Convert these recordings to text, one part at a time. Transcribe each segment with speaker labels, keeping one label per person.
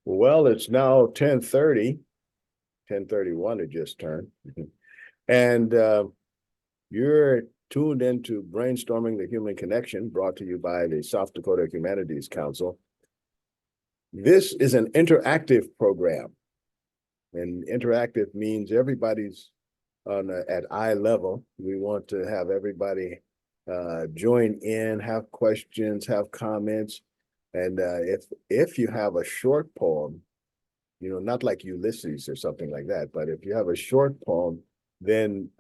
Speaker 1: Well, it's now 10:30, 10:31 it just turned. And you're tuned into Brainstorming the Human Connection, brought to you by the South Dakota Humanities Council. This is an interactive program, and interactive means everybody's at eye level. We want to have everybody join in, have questions, have comments. And if you have a short poem, not like Ulysses or something like that, but if you have a short poem, then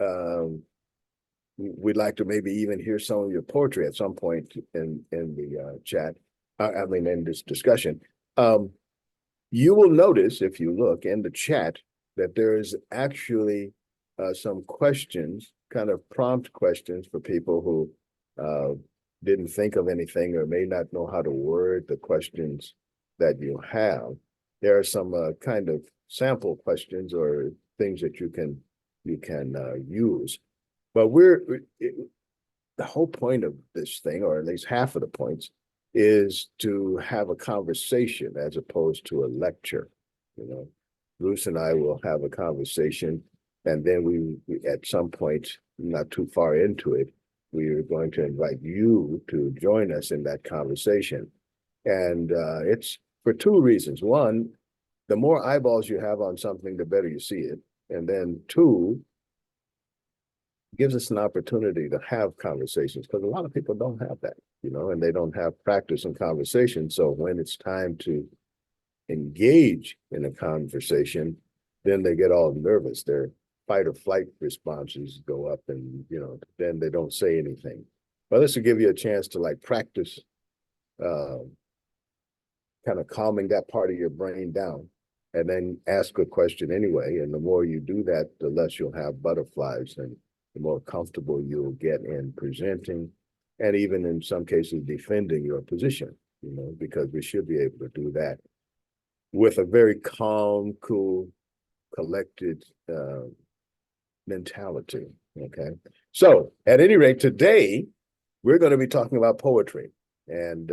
Speaker 1: we'd like to maybe even hear some of your poetry at some point in the chat. I mean, in this discussion. You will notice if you look in the chat that there is actually some questions, kind of prompt questions for people who didn't think of anything or may not know how to word the questions that you have. There are some kind of sample questions or things that you can use. But the whole point of this thing, or at least half of the points, is to have a conversation as opposed to a lecture. Bruce and I will have a conversation, and then we at some point, not too far into it, we are going to invite you to join us in that conversation. And it's for two reasons. One, the more eyeballs you have on something, the better you see it. And then two, gives us an opportunity to have conversations, because a lot of people don't have that, and they don't have practice in conversation. So when it's time to engage in a conversation, then they get all nervous. Their fight or flight responses go up, and then they don't say anything. But this will give you a chance to practice kind of calming that part of your brain down, and then ask a question anyway. And the more you do that, the less you'll have butterflies, and the more comfortable you'll get in presenting, and even in some cases defending your position, because we should be able to do that with a very calm, cool, collected mentality. Okay. So at any rate, today we're going to be talking about poetry, and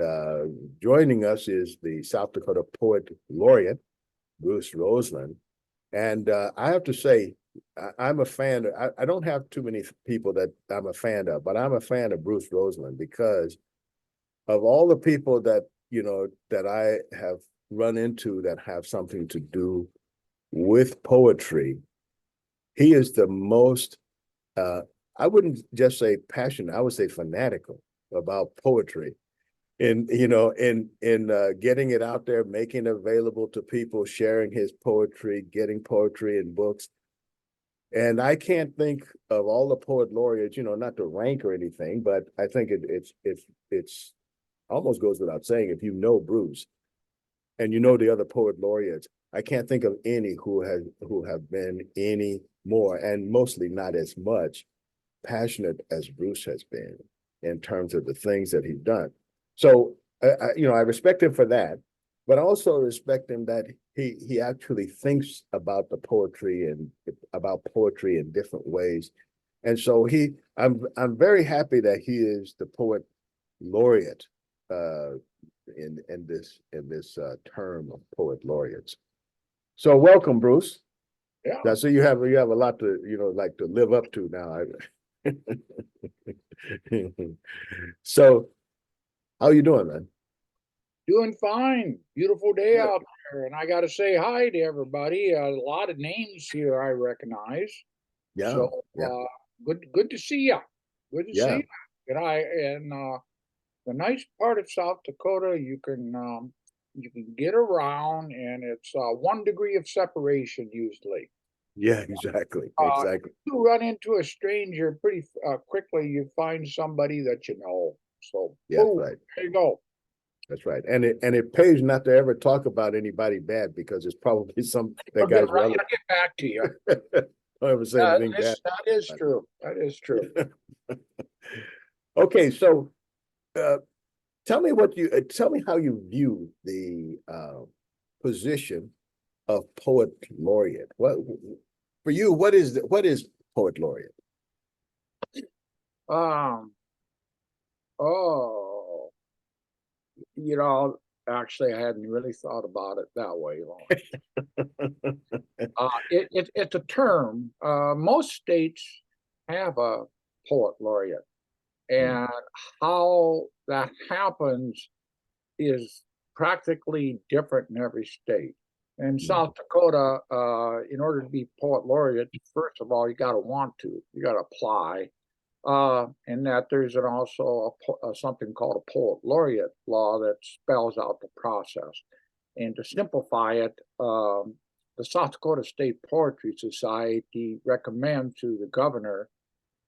Speaker 1: joining us is the South Dakota Poet Laureate, Bruce Roseland. And I have to say, I'm a fan. I don't have too many people that I'm a fan of, but I'm a fan of Bruce Roseland because of all the people that, that I have run into that have something to do with poetry. He is the most, I wouldn't just say passionate, I would say fanatical about poetry. In getting it out there, making it available to people, sharing his poetry, getting poetry in books. And I can't think of all the poet laureates, not to rank or anything, but I think it's almost goes without saying, if you know Bruce and the other poet laureates, I can't think of any who have been any more, and mostly not as much passionate as Bruce has been in terms of the things that he's done. So I respect him for that, but I also respect him that he actually thinks about the poetry and about poetry in different ways. And so I'm very happy that he is the poet laureate in this term of poet laureates. So welcome, Bruce.
Speaker 2: Yeah.
Speaker 1: So you have a lot to to live up to now. So how you doing, man?
Speaker 2: Doing fine. Beautiful day out there. And I got to say hi to everybody. A lot of names here I recognize.
Speaker 1: Yeah.
Speaker 2: So good to see you. Good to see you. And the nice part of South Dakota, you can get around, and it's 1 degree of separation usually.
Speaker 1: Yeah, exactly.
Speaker 2: You run into a stranger pretty quickly. You find somebody that you know. So boom,
Speaker 1: right.
Speaker 2: there you go.
Speaker 1: That's right. And it pays not to ever talk about anybody bad, because it's probably some that guy's
Speaker 2: I'll get back to you.
Speaker 1: Don't ever say anything bad.
Speaker 2: That is true. That is true.
Speaker 1: Okay, so tell me how you view the position of poet laureate. What for you? What is poet laureate?
Speaker 2: Oh, you know, actually, I hadn't really thought about it that way, Lawrence. It's a term. Most states have a poet laureate,
Speaker 1: Hmm.
Speaker 2: and how that happens is practically different in every state. In
Speaker 1: Hmm.
Speaker 2: South Dakota, in order to be poet laureate, first of all, you got to want to, you got to apply. And that there's also something called a poet laureate law that spells out the process. And to simplify it, the South Dakota State Poetry Society recommends to the governor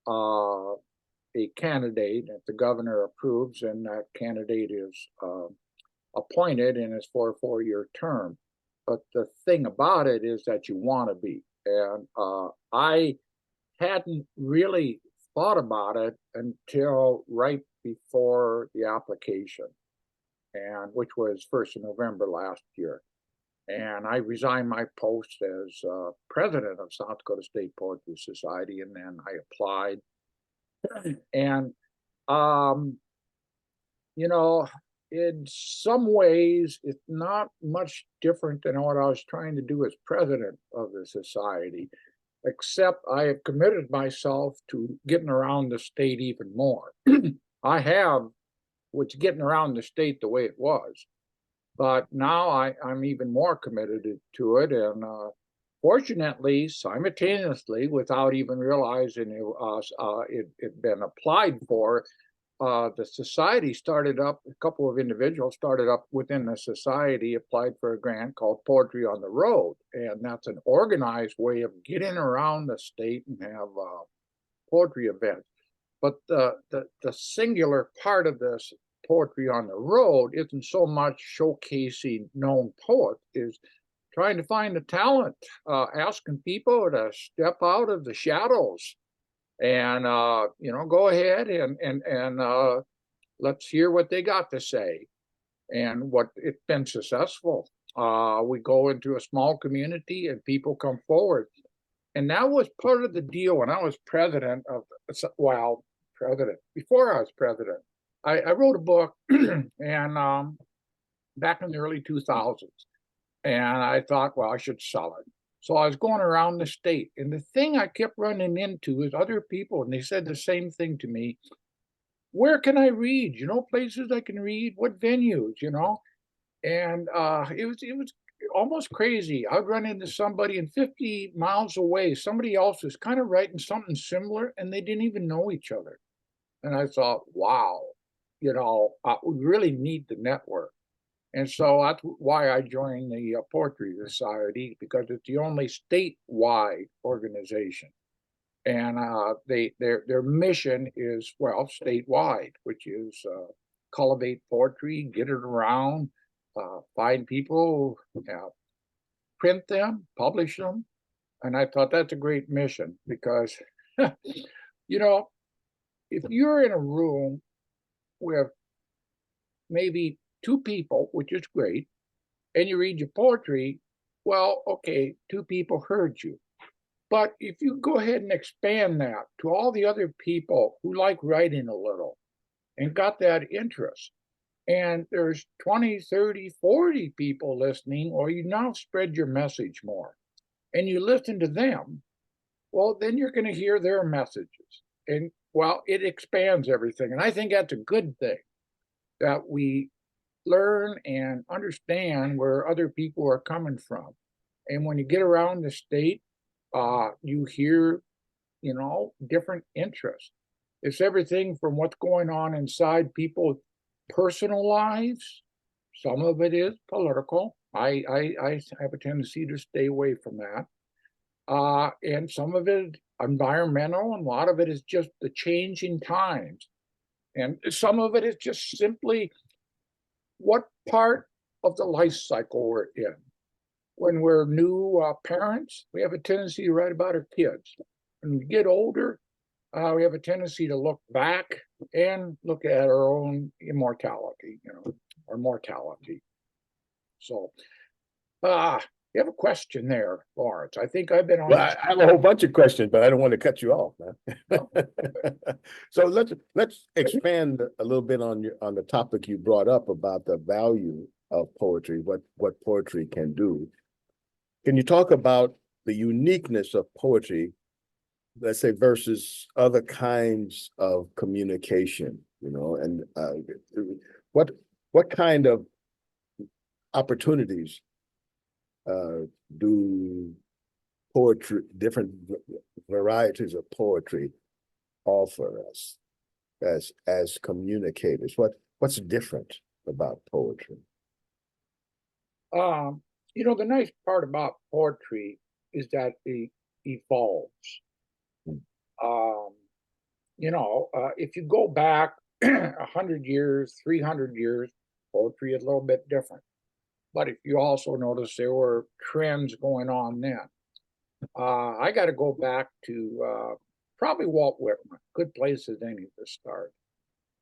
Speaker 2: a candidate that the governor approves, and that candidate is appointed and is for a 4-year term. But the thing about it is that you want to be. And I hadn't really thought about it until right before the application, and which was 1st of November last year. And I resigned my post as president of South Dakota State Poetry Society, and then I applied. And um, you know, in some ways, it's not much different than what I was trying to do as president of the society, except I have committed myself to getting around the state even more. I have, which getting around the state the way it was, but now I'm even more committed to it. And fortunately, simultaneously, without even realizing it been applied for, the society started up, a couple of individuals started up within the society, applied for a grant called Poetry on the Road. And that's an organized way of getting around the state and have poetry events. But the singular part of this Poetry on the Road isn't so much showcasing known poets, is trying to find the talent, asking people to step out of the shadows and go ahead and let's hear what they got to say and what it's been successful. We go into a small community and people come forward, and that was part of the deal when I was president of, well, president before I was president. I wrote a book and back in the early 2000s, and I thought, well, I should sell it. So I was going around the state, and the thing I kept running into is other people, and they said the same thing to me. Where can I read? Places I can read, what venues, And it was almost crazy. I'd run into somebody and 50 miles away, somebody else was kind of writing something similar, and they didn't even know each other. And I thought, wow, we really need the network. And so that's why I joined the Poetry Society, because it's the only statewide organization. And their mission is, well, statewide, which is cultivate poetry, get it around, find people, print them, publish them. And I thought that's a great mission because, you know, if you're in a room with maybe two people, which is great, and you read your poetry, well, okay, two people heard you. But if you go ahead and expand that to all the other people who like writing a little and got that interest, and there's 20, 30, 40 people listening, or you now spread your message more and you listen to them, well, then you're going to hear their messages. And well, it expands everything. And I think that's a good thing that we learn and understand where other people are coming from. And when you get around the state, you hear, different interests. It's everything from what's going on inside people's personal lives. Some of it is political. I have a tendency to stay away from that. And some of it environmental, and a lot of it is just the changing times. And some of it is just simply what part of the life cycle we're in. When we're new parents, we have a tendency to write about our kids. When we get older, we have a tendency to look back and look at our own immortality, or mortality. So, You have a question there, Lawrence. I think I've been on.
Speaker 1: Well, I have a whole bunch of questions, but I don't want to cut you off, man. So let's expand a little bit on the topic you brought up about the value of poetry, what poetry can do. Can you talk about the uniqueness of poetry, let's say, versus other kinds of communication, and what kind of opportunities do poetry, different varieties of poetry offer us as communicators? What's different about poetry?
Speaker 2: The nice part about poetry is that it evolves. If you go back 100 years, 300 years, poetry is a little bit different. But if you also notice, there were trends going on then. I got to go back to probably Walt Whitman. Good place as any to start.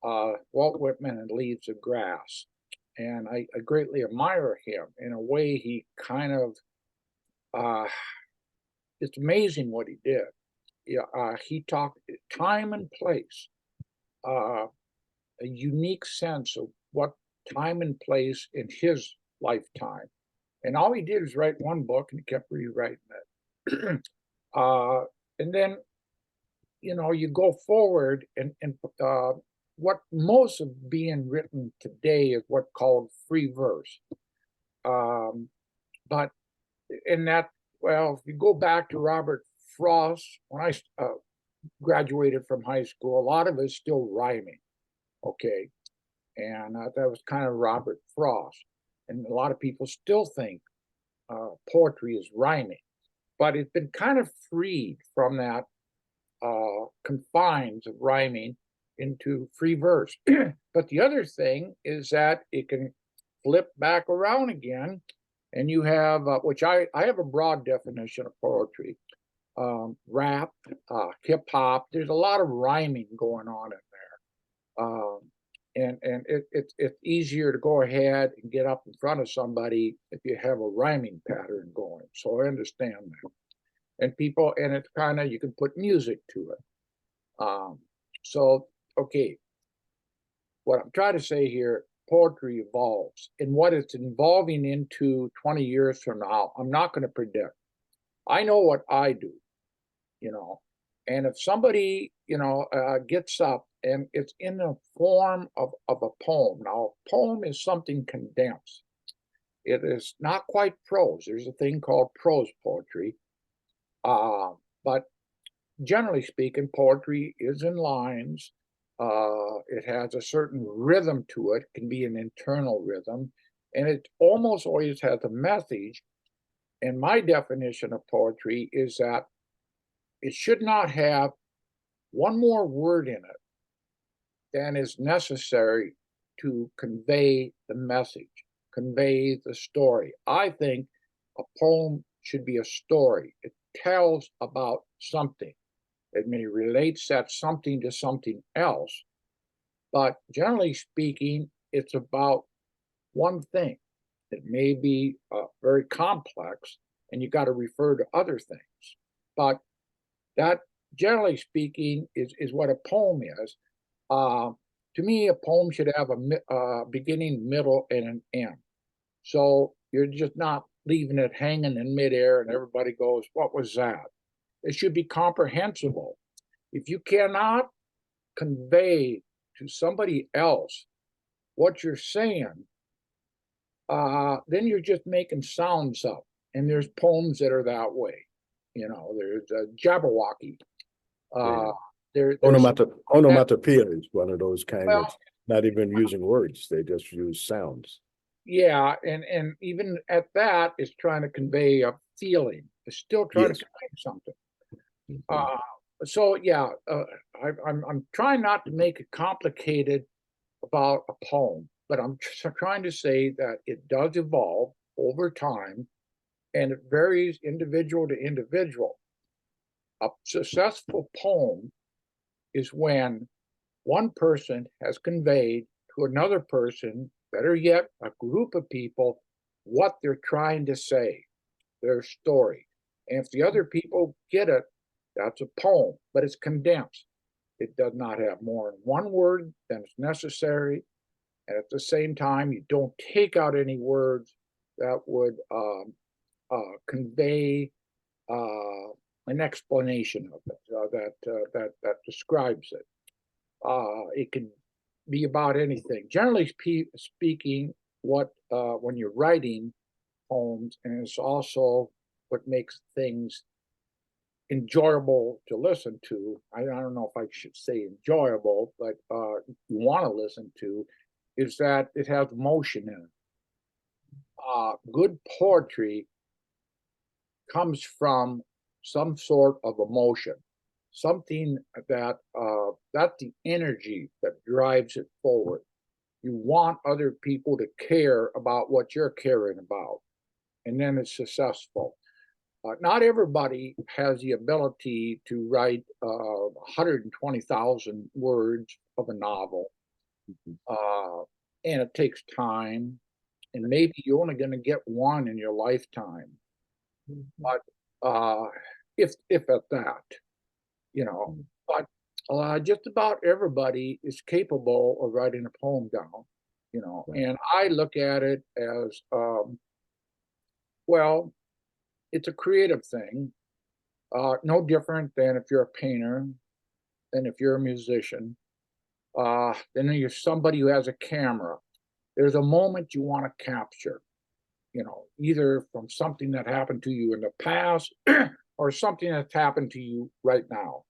Speaker 2: Walt Whitman and Leaves of Grass. And I greatly admire him. In a way, he kind of, it's amazing what he did. He talked time and place, a unique sense of what time and place in his lifetime. And all he did was write one book and he kept rewriting it. And then, you go forward and what most of being written today is what called free verse. But in that, well, if you go back to Robert Frost, when I graduated from high school, a lot of it's still rhyming, okay? And that was kind of Robert Frost. And a lot of people still think poetry is rhyming, but it's been kind of freed from that confines of rhyming into free verse. But the other thing is that it can flip back around again, and you have, which I have a broad definition of poetry, rap, hip hop. There's a lot of rhyming going on in there. And it's easier to go ahead and get up in front of somebody if you have a rhyming pattern going. So I understand that. And it's kind of, you can put music to it. So, okay, what I'm trying to say here, poetry evolves. And what it's evolving into 20 years from now, I'm not going to predict. I know what I do, and if somebody, gets up and it's in the form of a poem. Now, a poem is something condensed. It is not quite prose. There's a thing called prose poetry. But generally speaking, poetry is in lines. It has a certain rhythm to it, can be an internal rhythm, and it almost always has a message. And my definition of poetry is that it should not have one more word in it than is necessary to convey the message, convey the story. I think a poem should be a story. It tells about something. It may relate that something to something else, but generally speaking, it's about one thing. It may be very complex, and you got to refer to other things. But that, generally speaking, is what a poem is. To me, a poem should have a beginning, middle, and an end. So you're just not leaving it hanging in midair and everybody goes, what was that? It should be comprehensible. If you cannot convey to somebody else what you're saying, then you're just making sounds up. And there's poems that are that way. There's a Jabberwocky.
Speaker 1: Onomatopoeia is one of those kind
Speaker 2: well,
Speaker 1: of not even using words; they just use sounds.
Speaker 2: Yeah, and even at that, it's trying to convey a feeling. It's still trying to convey something. So yeah, I'm trying not to make it complicated about a poem, but I'm trying to say that it does evolve over time, and it varies individual to individual. A successful poem is when one person has conveyed to another person, better yet, a group of people, what they're trying to say. their story. And if the other people get it, that's a poem, but it's condensed. It does not have more than one word than is necessary. And at the same time, you don't take out any words that would convey an explanation of it that describes it. It can be about anything. Generally speaking, what when you're writing poems, and it's also what makes things enjoyable to listen to. I don't know if I should say enjoyable, but you want to listen to, is that it has motion in it. Good poetry comes from some sort of emotion, something that that's the energy that drives it forward. You want other people to care about what you're caring about, and then it's successful. Not everybody has the ability to write 120,000 words of a novel, and it takes time, and maybe you're only going to get one in your lifetime. But if at that, you know, but just about everybody is capable of writing a poem down, you know, and I look at it as well, it's a creative thing, no different than if you're a painter, than if you're a musician, then you're somebody who has a camera. There's a moment you want to capture, you know, either from something that happened to you in the past or something that's happened to you right now.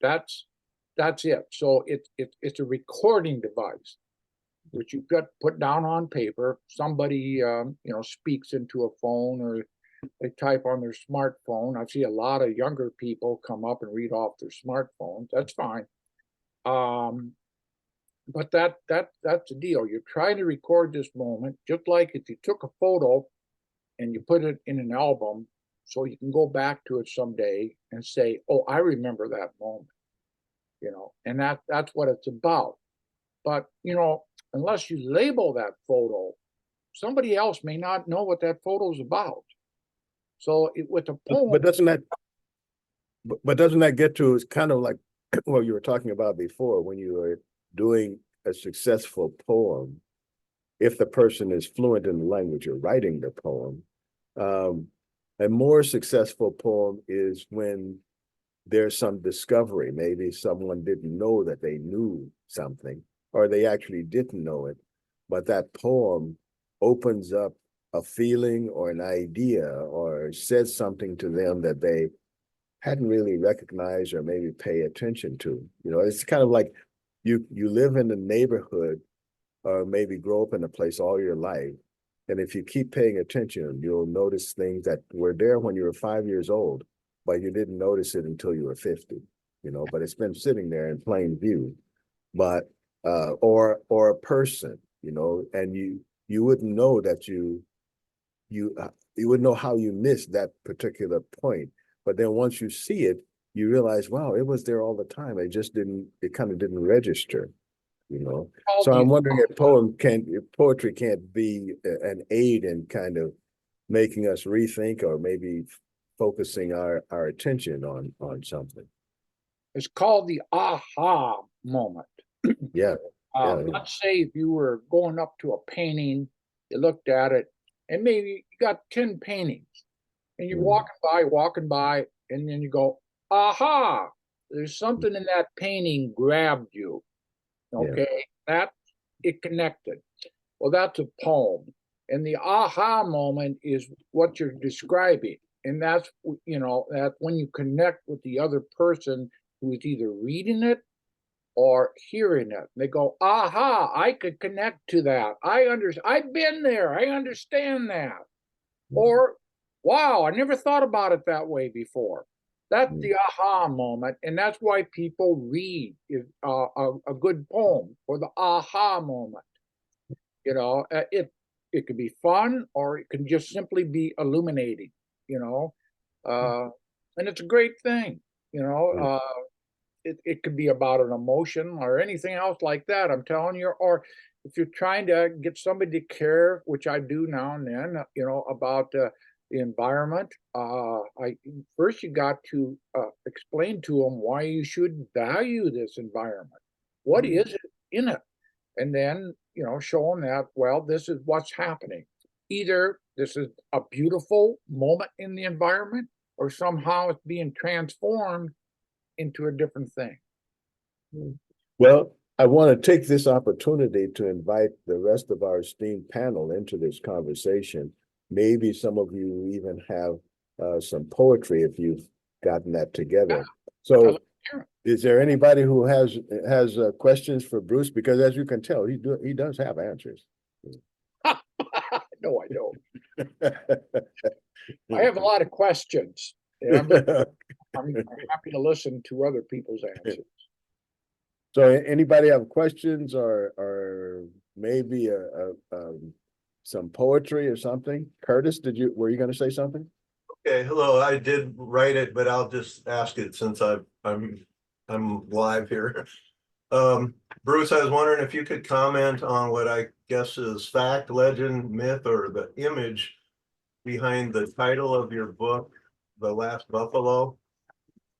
Speaker 2: That's it. So it's a recording device which you've got put down on paper. Somebody you know, speaks into a phone, or they type on their smartphone. I see a lot of younger people come up and read off their smartphones. That's fine. But that's the deal. You're trying to record this moment, just like if you took a photo and you put it in an album, so you can go back to it someday and say, "Oh, I remember that moment," you know. And that's what it's about. But you know, unless you label that photo, somebody else may not know what that photo is about. So with a poem,
Speaker 1: But doesn't that get to, it's kind of like what you were talking about before, when you are doing a successful poem, if the person is fluent in the language you're writing the poem, a more successful poem is when there's some discovery. Maybe someone didn't know that they knew something, or they actually didn't know it, but that poem opens up a feeling or an idea, or says something to them that they hadn't really recognized or maybe pay attention to. You know, it's kind of like you live in a neighborhood, or maybe grow up in a place all your life, and if you keep paying attention, you'll notice things that were there when you were 5 years old, but you didn't notice it until you were 50. You know, but it's been sitting there in plain view. But or a person, you know, and you wouldn't know that you wouldn't know how you missed that particular point. But then once you see it, you realize, wow, it was there all the time. It kind of didn't register, you know. So I'm wondering if poetry can't be an aid in kind of making us rethink, or maybe focusing our attention on something.
Speaker 2: it's called the aha moment.
Speaker 1: Yeah.
Speaker 2: Let's say if you were going up to a painting, you looked at it, and maybe you got 10 paintings, and you're walking by, and then you go, aha, there's something in that painting grabbed you. Okay, that it connected. Well, that's a poem. And the aha moment is what you're describing. And that's, you know, that when you connect with the other person who is either reading it or hearing it, they go, aha, I could connect to that. I've been there. I understand that. Or, wow, I never thought about it that way before. That's the aha moment, and that's why people read a good poem for the aha moment. You know, it could be fun, or it can just simply be illuminating. You know, and it's a great thing. You know, it could be about an emotion or anything else like that. I'm telling you, or if you're trying to get somebody to care, which I do now and then, you know, about the environment. First you got to explain to them why you should value this environment. What is it in it? And then, you know, show them that, well, this is what's happening. Either this is a beautiful moment in the environment, or somehow it's being transformed into a different thing.
Speaker 1: Well, I want to take this opportunity to invite the rest of our esteemed panel into this conversation. Maybe some of you even have some poetry if you've gotten that together. So is there anybody who has questions for Bruce? Because as you can tell, he does have answers.
Speaker 2: No, I don't. I have a lot of questions. And I'm happy to listen to other people's answers.
Speaker 1: So anybody have questions or maybe some poetry or something? Curtis, were you going to say something?
Speaker 3: Okay, hello. I did write it, but I'll just ask it since I'm live here. Bruce, I was wondering if you could comment on what I guess is fact, legend, myth, or the image behind the title of your book, The Last Buffalo.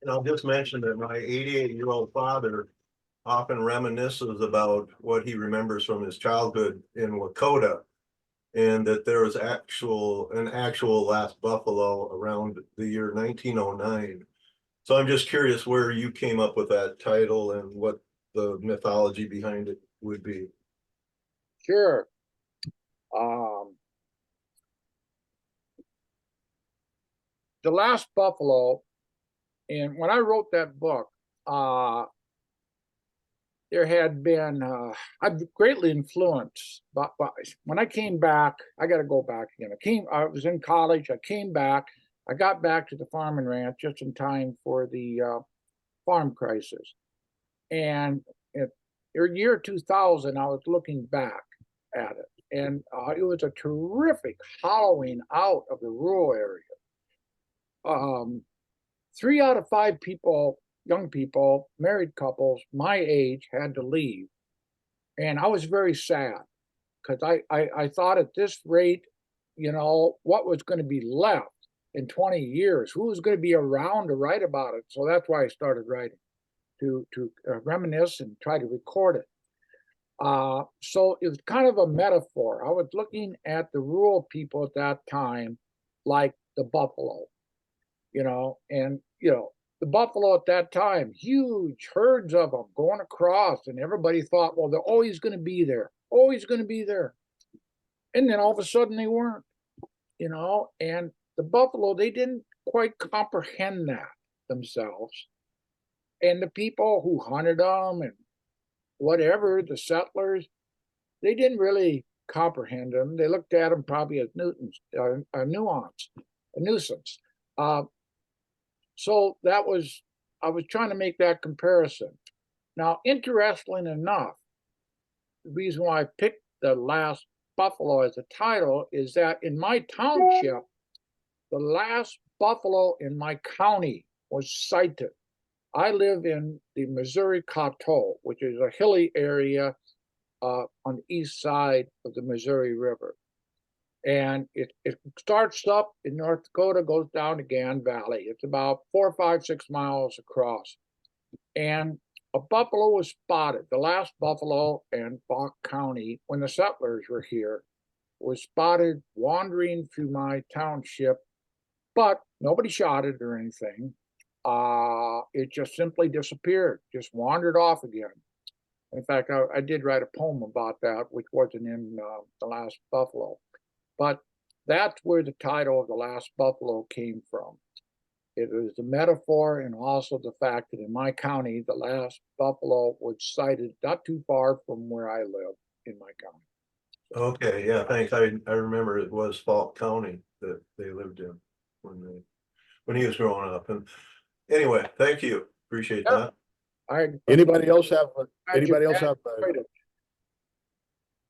Speaker 3: And I'll just mention that my 88-year-old father often reminisces about what he remembers from his childhood in Dakota, and that there was an actual last buffalo around the year 1909. So I'm just curious where you came up with that title and what the mythology behind it would be.
Speaker 2: Sure. The Last Buffalo, and when I wrote that book, there had been, I've greatly influenced, but when I came back, I got to go back again. I was in college, I came back, I got back to the farm and ranch just in time for the farm crisis. And in the year 2000, I was looking back at it, and it was a terrific hollowing out of the rural area. 3 out of 5 people, young people, married couples my age, had to leave. And I was very sad because I thought at this rate, you know, what was going to be left in 20 years? Who was going to be around to write about it? So that's why I started writing, to reminisce and try to record it. So it was kind of a metaphor. I was looking at the rural people at that time like the buffalo, you know, and, you know, the buffalo at that time, huge herds of them going across, and everybody thought, well, they're always going to be there, always going to be there. And then all of a sudden they weren't, you know, and the buffalo, they didn't quite comprehend that themselves. And the people who hunted them and whatever, the settlers, they didn't really comprehend them. They looked at them probably as a nuisance. So that was, I was trying to make that comparison. Now, interestingly enough, the reason why I picked The Last Buffalo as a title is that in my township, the last buffalo in my county was sighted. I live in the Missouri Coteau, which is a hilly area on the east side of the Missouri River. And it starts up in North Dakota, goes down to Gan Valley. It's about 4, 5, 6 miles across. And a buffalo was spotted. The last buffalo in Bach County, when the settlers were here, was spotted wandering through my township, but nobody shot it or anything. It just simply disappeared, just wandered off again. In fact, I did write a poem about that, which wasn't in The Last Buffalo. But that's where the title of The Last Buffalo came from. It was the metaphor, and also the fact that in my county, the last buffalo was sighted not too far from where I live in my county.
Speaker 3: Okay, yeah, thanks. I remember it was Falk County that they lived in when he was growing up. And anyway, thank you. Appreciate that.
Speaker 1: Anybody else have?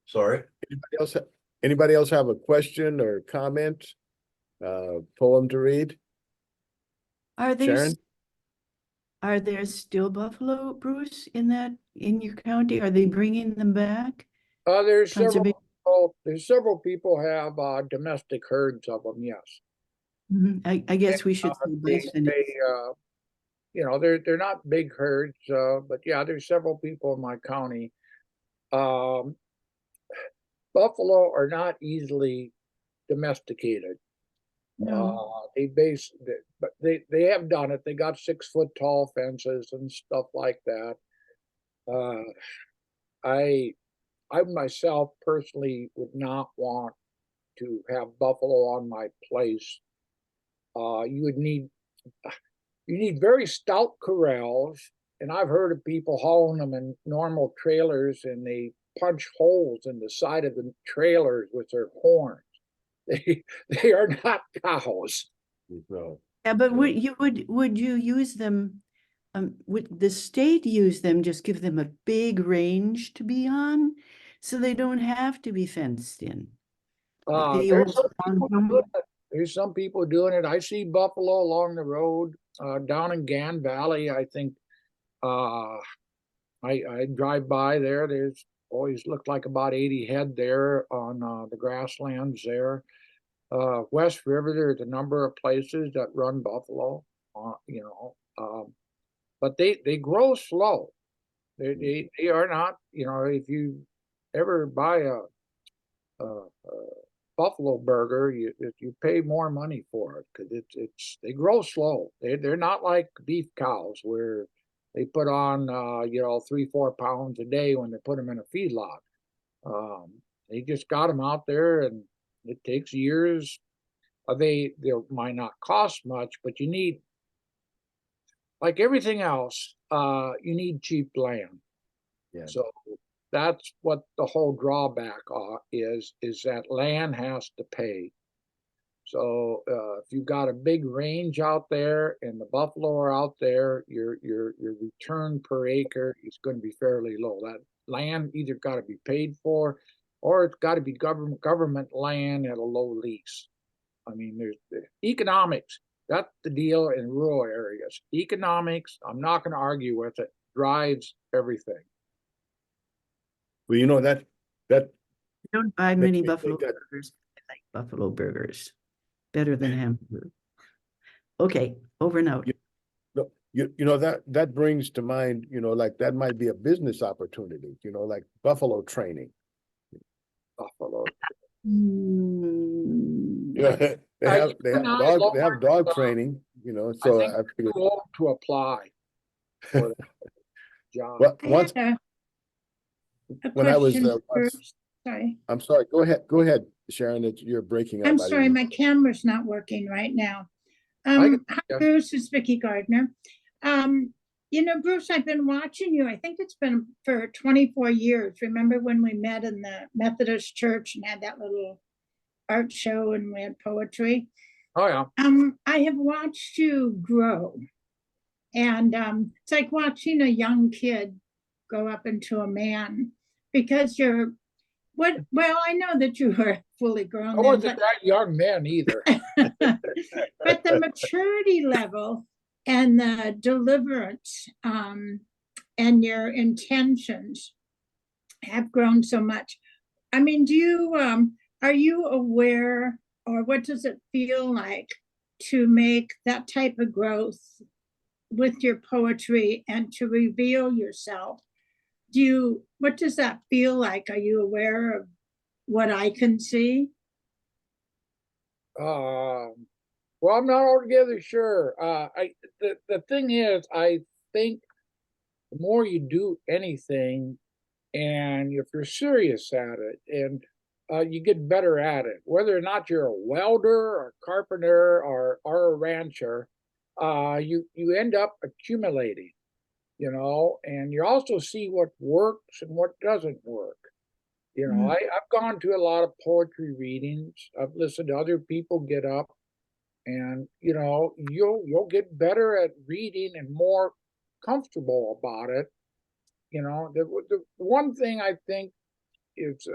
Speaker 3: Sorry.
Speaker 1: Anybody else have a question or comment? Poem to read?
Speaker 4: Are
Speaker 1: Sharon?
Speaker 4: there still buffalo, Bruce, in your county? Are they bringing them back?
Speaker 2: There's several people have domestic herds of them, yes.
Speaker 4: I guess we should say
Speaker 2: They,
Speaker 4: bison.
Speaker 2: you know, they're not big herds, but yeah, there's several people in my county. Um, buffalo are not easily domesticated.
Speaker 4: No.
Speaker 2: But they have done it. They got 6 foot tall fences and stuff like that. Uh, I I myself personally would not want to have buffalo on my place. You would need very stout corrals, and I've heard of people hauling them in normal trailers, and they punch holes in the side of the trailers with their horns. They are not cows.
Speaker 1: So,
Speaker 4: Yeah, but would you use them? Would the state use them? Just give them a big range to be on, so they don't have to be fenced in. Like the
Speaker 2: There's
Speaker 4: old
Speaker 2: some people
Speaker 4: farm.
Speaker 2: doing it. There's some people doing it. I see buffalo along the road, down in Gan Valley. I think, I drive by there. There's always looked like about 80 head there on, the grasslands there. West River, there's a number of places that run buffalo, you know, but they grow slow. They are not, you know, if you ever buy a buffalo burger, you pay more money for it because they grow slow. They're not like beef cows where they put on, you know, 3-4 pounds a day when they put them in a feedlot. They just got them out there, and it takes years. They might not cost much, but you need, like everything else, you need cheap land.
Speaker 1: yeah.
Speaker 2: So that's what the whole drawback is that land has to pay. So if you've got a big range out there and the buffalo are out there, your return per acre is going to be fairly low. That land either got to be paid for, or it's got to be government land at a low lease. I mean, there's economics. That's the deal in rural areas. Economics, I'm not going to argue with it, drives everything.
Speaker 1: Well, you know, that
Speaker 4: I don't buy
Speaker 1: Makes
Speaker 4: many
Speaker 1: me
Speaker 4: buffalo
Speaker 1: think that-
Speaker 4: burgers. I like buffalo burgers better than hamburger. Okay, over and out.
Speaker 1: no, you know, that brings to mind, you know, like that might be a business opportunity, you know, like buffalo training.
Speaker 2: Buffalo.
Speaker 1: Yeah, they have dog training, you know,
Speaker 2: I
Speaker 1: so
Speaker 2: think
Speaker 1: I figured,
Speaker 2: too old to apply for that job.
Speaker 1: well,
Speaker 5: I
Speaker 1: once,
Speaker 5: had a
Speaker 1: when I was,
Speaker 5: question first. Sorry.
Speaker 1: I'm sorry, go ahead, Sharon, you're breaking up.
Speaker 5: I'm
Speaker 1: I didn't
Speaker 5: sorry,
Speaker 1: know.
Speaker 5: my camera's not working right now.
Speaker 2: can-
Speaker 5: Hi,
Speaker 2: yeah.
Speaker 5: Bruce, it's Vicky Gardner. You know, Bruce, I've been watching you. I think it's been for 24 years. Remember when we met in the Methodist church and had that little art show and we had poetry?
Speaker 2: Oh, yeah.
Speaker 5: I have watched you grow. And it's like watching a young kid grow up into a man because you're well, I know that you were fully grown
Speaker 2: I
Speaker 5: then,
Speaker 2: wasn't that young then either.
Speaker 5: but the maturity level and the deliverance and your intentions have grown so much. I mean, do you are you aware, or what does it feel like to make that type of growth with your poetry and to reveal yourself? What does that feel like? Are you aware of what I can see?
Speaker 2: Well, I'm not altogether sure. The thing is, I think the more you do anything, and if you're serious at it, and you get better at it, whether or not you're a welder or a carpenter or a rancher, you end up accumulating, you know, and you also see what works and what doesn't work. You know, I've gone to a lot of poetry readings. I've listened to other people get up, and you know, you'll get better at reading and more comfortable about it. You know, the one thing I think is,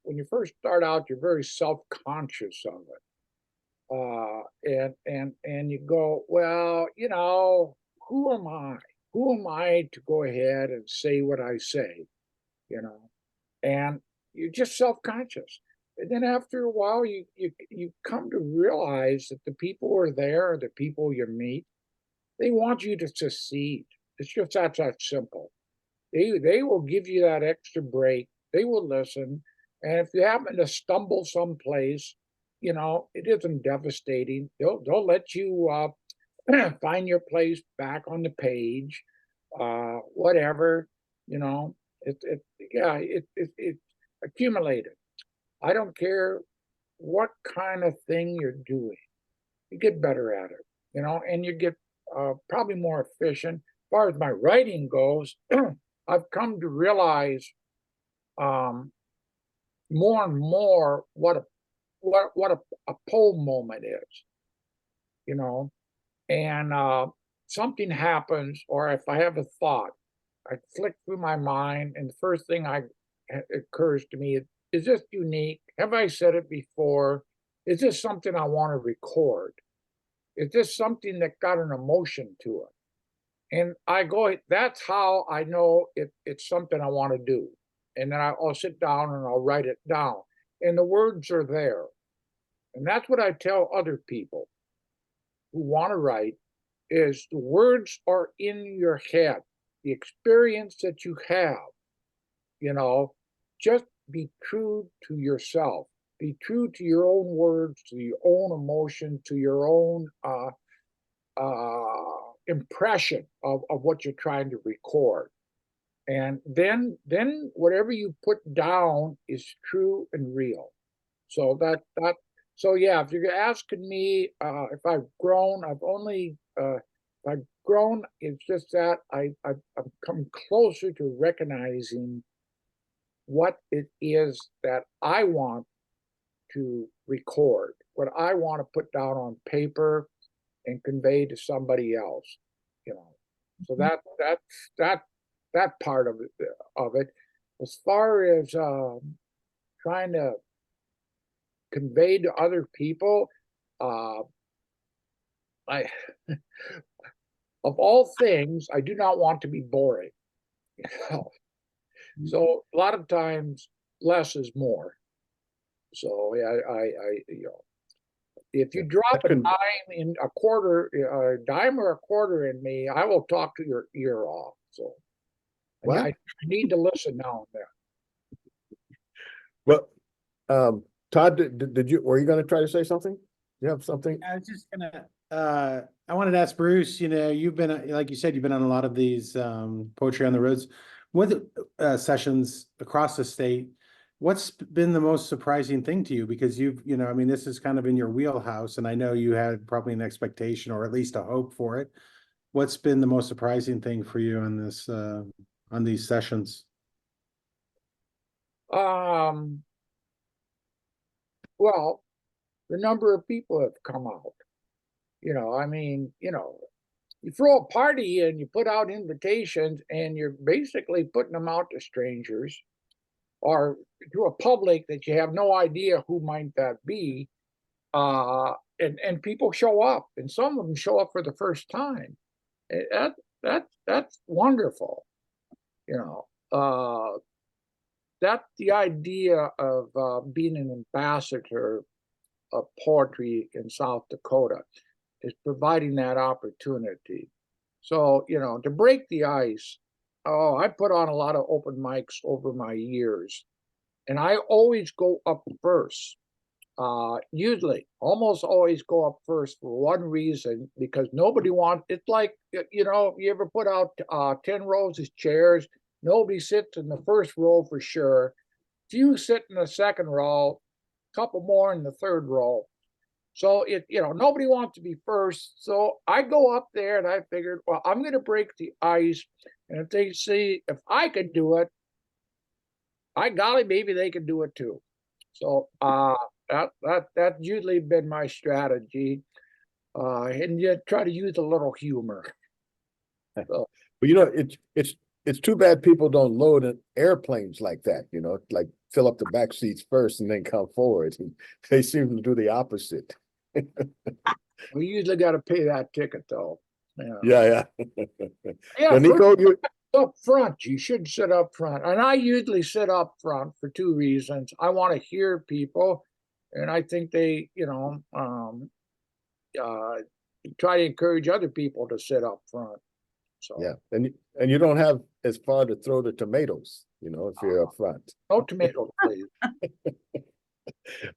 Speaker 2: when you first start out, you're very self-conscious of it. And you go, well, you know, who am I? Who am I to go ahead and say what I say? You know, and you're just self-conscious. And then after a while, you come to realize that the people who are there, the people you meet, they want you to succeed. It's just that simple. They will give you that extra break. They will listen. And if you happen to stumble someplace, you know, it isn't devastating. They'll let you find your place back on the page, whatever, you know, it accumulated. I don't care what kind of thing you're doing, you get better at it, you know, and you get probably more efficient. As far as my writing goes, I've come to realize more and more what a poem moment is, you know, and something happens, or if I have a thought, I flick through my mind, and the first thing occurs to me is this unique? Have I said it before? Is this something I want to record? Is this something that got an emotion to it? And I go, that's how I know it's something I want to do. And then I'll sit down and I'll write it down. And the words are there. And that's what I tell other people who want to write, is the words are in your head. The experience that you have, you know, just be true to yourself. Be true to your own words, to your own emotion, to your own impression of what you're trying to record. And then whatever you put down is true and real. So so yeah, if you're asking me if I've grown, I've grown. It's just that I've come closer to recognizing what it is that I want to record, what I want to put down on paper and convey to somebody else, you know. So that part of it. As far as trying to convey to other people, I of all things, I do not want to be boring. You know? So a lot of times less is more. So yeah, you know, if you drop a dime or a quarter in me, I will talk to your ear off. So I need to listen now and then.
Speaker 1: Well, Todd, did you, were you going to try to say something? You have something?
Speaker 6: I was just gonna, I wanted to ask Bruce, you know, you've been, like you said, you've been on a lot of these, Poetry on the Roads, with sessions across the state. What's been the most surprising thing to you? Because you know, I mean, this is kind of in your wheelhouse, and I know you had probably an expectation or at least a hope for it. What's been the most surprising thing for you on this, on these sessions?
Speaker 2: Well, the number of people have come out. You know, I mean, you know, you throw a party and you put out invitations and you're basically putting them out to strangers or to a public that you have no idea who might that be. And people show up, and some of them show up for the first time. That's wonderful. You know, that's the idea of being an ambassador of poetry in South Dakota, is providing that opportunity. So, you know, to break the ice, I put on a lot of open mics over my years, and I always go up first. Usually, almost always go up first for one reason, because nobody wants, it's like, you know, you ever put out 10 rows of chairs, nobody sits in the first row for sure. Few sit in the second row, couple more in the third row. So you know, nobody wants to be first. So I go up there and I figured, well, I'm going to break the ice. And if they see if I could do it, by golly, maybe they can do it too. So that's usually been my strategy. And you try to use a little humor. So,
Speaker 1: But you know, it's too bad people don't load in airplanes like that, you know, like fill up the back seats first and then come forward. They seem to do the opposite.
Speaker 2: we usually got to pay that ticket though.
Speaker 1: Yeah.
Speaker 2: Yeah.
Speaker 1: Well, Nico,
Speaker 2: up front. You should sit up front. And I usually sit up front for two reasons. I want to hear people, and I think they, try to encourage other people to sit up front. So
Speaker 1: Yeah, and you don't have as far to throw the tomatoes, if you're up front.
Speaker 2: no tomatoes, please.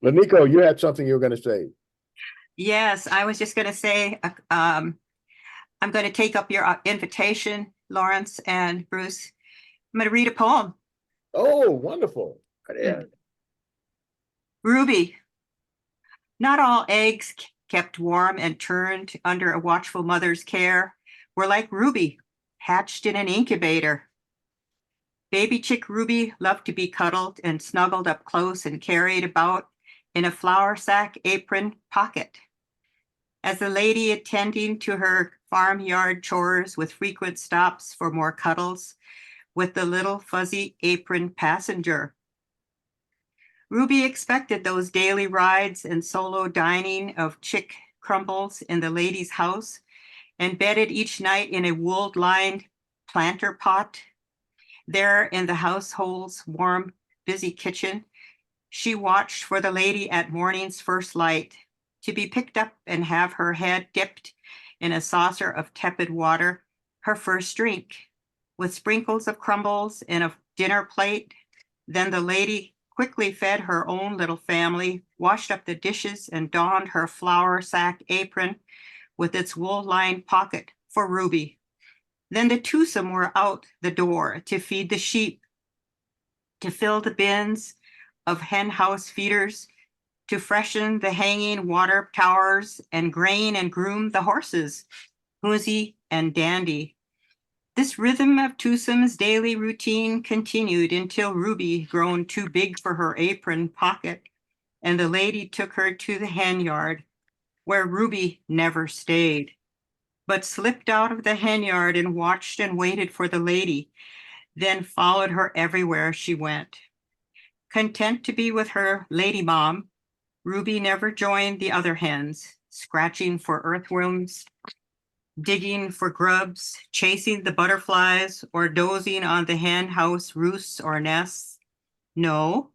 Speaker 1: Lanico, you had something you were gonna say.
Speaker 7: Yes, I was just going to say, I'm going to take up your invitation, Lawrence and Bruce. I'm going to read a poem.
Speaker 1: Oh, wonderful.
Speaker 2: Yeah.
Speaker 7: Ruby. Not all eggs kept warm and turned under a watchful mother's care were like Ruby, hatched in an incubator. Baby chick Ruby loved to be cuddled and snuggled up close and carried about in a flour sack apron pocket. As the lady attending to her farmyard chores with frequent stops for more cuddles with the little fuzzy apron passenger. Ruby expected those daily rides and solo dining of chick crumbles in the lady's house and bedded each night in a wool-lined planter pot. There in the household's warm, busy kitchen, she watched for the lady at morning's first light to be picked up and have her head dipped in a saucer of tepid water, her first drink, with sprinkles of crumbles in a dinner plate. Then the lady quickly fed her own little family, washed up the dishes, and donned her flour sack apron with its wool-lined pocket for Ruby. Then the twosome were out the door to feed the sheep, to fill the bins of hen house feeders, to freshen the hanging water towers and grain and groom the horses, Hoosie and Dandy. This rhythm of twosome's daily routine continued until Ruby grown too big for her apron pocket, and the lady took her to the hen yard, where Ruby never stayed, but slipped out of the hen yard and watched and waited for the lady, then followed her everywhere she went. Content to be with her lady mom, Ruby never joined the other hens, scratching for earthworms, digging for grubs, chasing the butterflies, or dozing on the hen house roosts or nests. No,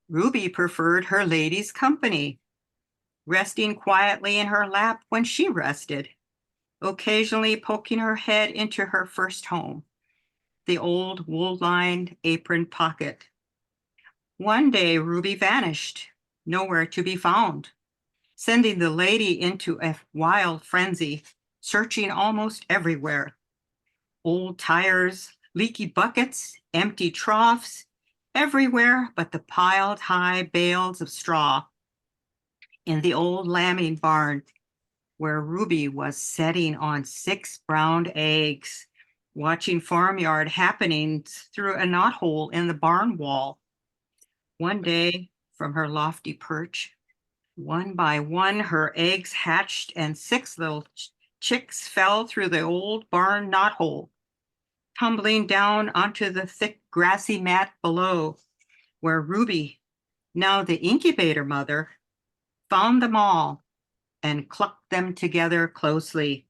Speaker 7: Ruby preferred her lady's company, resting quietly in her lap when she rested, occasionally poking her head into her first home, the old wool-lined apron pocket. One day Ruby vanished, nowhere to be found, sending the lady into a wild frenzy, searching almost everywhere. Old tires, leaky buckets, empty troughs, everywhere but the piled high bales of straw in the old lambing barn, where Ruby was setting on 6 brown eggs, watching farmyard happenings through a knothole in the barn wall. One day, from her lofty perch, one by one her eggs hatched and 6 little chicks fell through the old barn knothole, tumbling down onto the thick grassy mat below, where Ruby, now the incubator mother, found them all and clucked them together closely.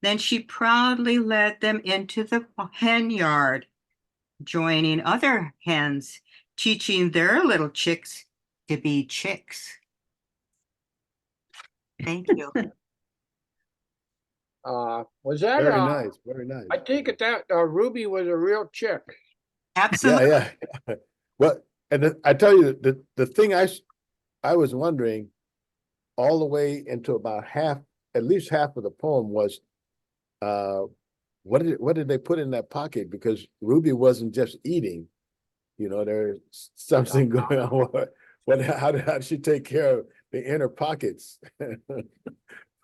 Speaker 7: Then she proudly led them into the hen yard, joining other hens, teaching their little chicks to be chicks. Thank you.
Speaker 2: Was that,
Speaker 1: Very nice, very nice.
Speaker 2: I take it that Ruby was a real chick.
Speaker 7: Absolutely.
Speaker 1: Yeah. Well, and I tell you, the thing I was wondering all the way into about at least half of the poem was, what did they put in that pocket? Because Ruby wasn't just eating, there's something going on. How did she take care of the inner pockets?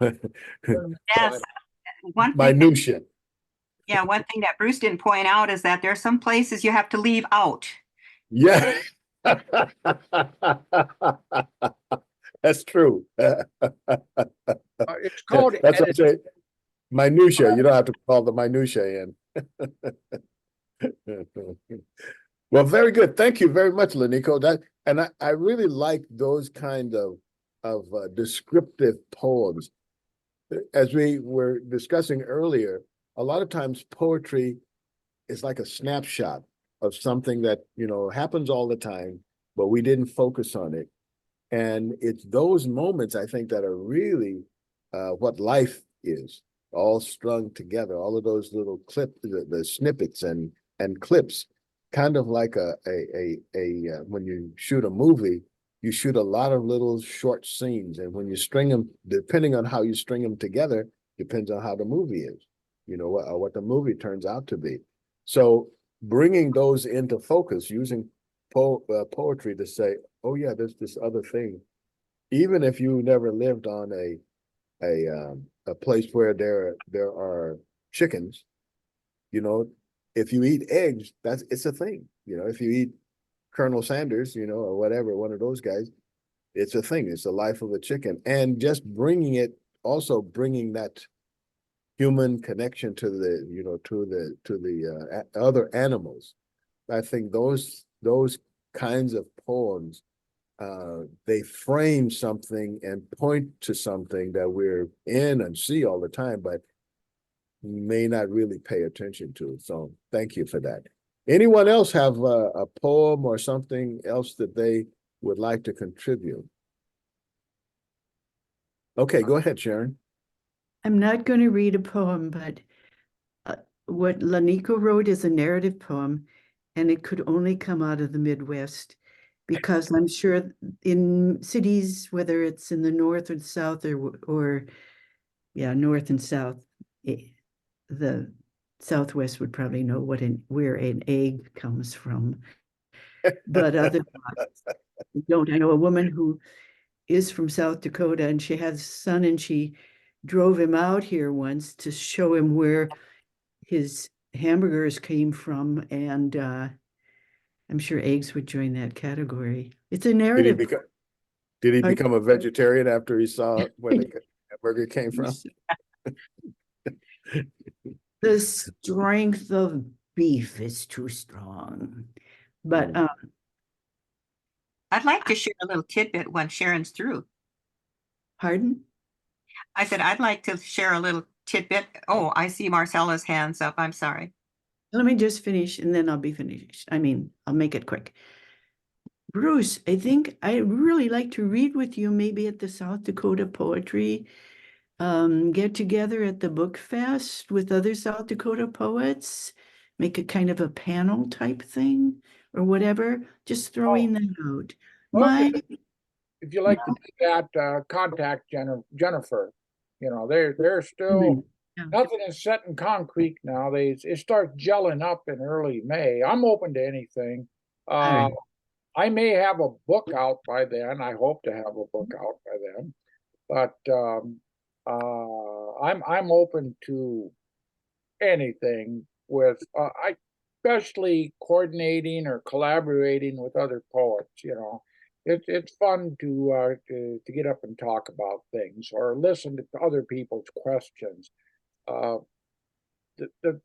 Speaker 7: Yes. One thing,
Speaker 1: Minutia.
Speaker 7: one thing that Bruce didn't point out is that there's some places you have to leave out.
Speaker 1: Yeah. That's true.
Speaker 2: It's called
Speaker 1: That's what I say. Minutia. You don't have to call the minutia in. Well, very good. Thank you very much, Lanico. I really like those kind of descriptive poems. As we were discussing earlier, a lot of times poetry it's like a snapshot of something that, happens all the time, but we didn't focus on it. And it's those moments, I think, that are really what life is, all strung together, all of those little the snippets and clips, kind of like when you shoot a movie, you shoot a lot of little short scenes, and when you string them, depending on how you string them together, depends on how the movie is, what the movie turns out to be. So bringing those into focus, using poetry to say, oh yeah, there's this other thing, even if you never lived on a place where there are chickens, if you eat eggs, it's a thing. If you eat Colonel Sanders, or whatever, one of those guys, it's a thing. It's the life of a chicken. And just bringing that human connection to the other animals. I think those kinds of poems, they frame something and point to something that we're in and see all the time, but may not really pay attention to. So thank you for that. Anyone else have a poem or something else that they would like to contribute? Okay, go ahead, Sharon.
Speaker 4: I'm not going to read a poem, but what Lanico wrote is a narrative poem, and it could only come out of the Midwest, because I'm sure in cities, whether it's in the north or south or north and south, the Southwest would probably know where an egg comes from. But other don't. I know a woman who is from South Dakota, and she has a son, and she drove him out here once to show him where his hamburgers came from, and I'm sure eggs would join that category. It's a narrative.
Speaker 1: Did he become a vegetarian after he saw where the hamburger came from?
Speaker 4: The strength of beef is too strong. But
Speaker 7: I'd like to share a little tidbit when Sharon's through.
Speaker 4: Pardon?
Speaker 7: I said, I'd like to share a little tidbit. Oh, I see Marcella's hands up. I'm sorry.
Speaker 4: Let me just finish and then I'll be finished. I mean, I'll make it quick. Bruce, I think I'd really like to read with you, maybe at the South Dakota Poetry get together at the Book Fest with other South Dakota poets, make a kind of a panel type thing or whatever, just throwing that out.
Speaker 2: If you like to do that, contact Jennifer. They're still, nothing is set in concrete now. It starts gelling up in early May. I'm open to anything.
Speaker 4: Right.
Speaker 2: I may have a book out by then. I hope to have a book out by then. But I'm open to anything with especially coordinating or collaborating with other poets. It's fun to get up and talk about things or listen to other people's questions. The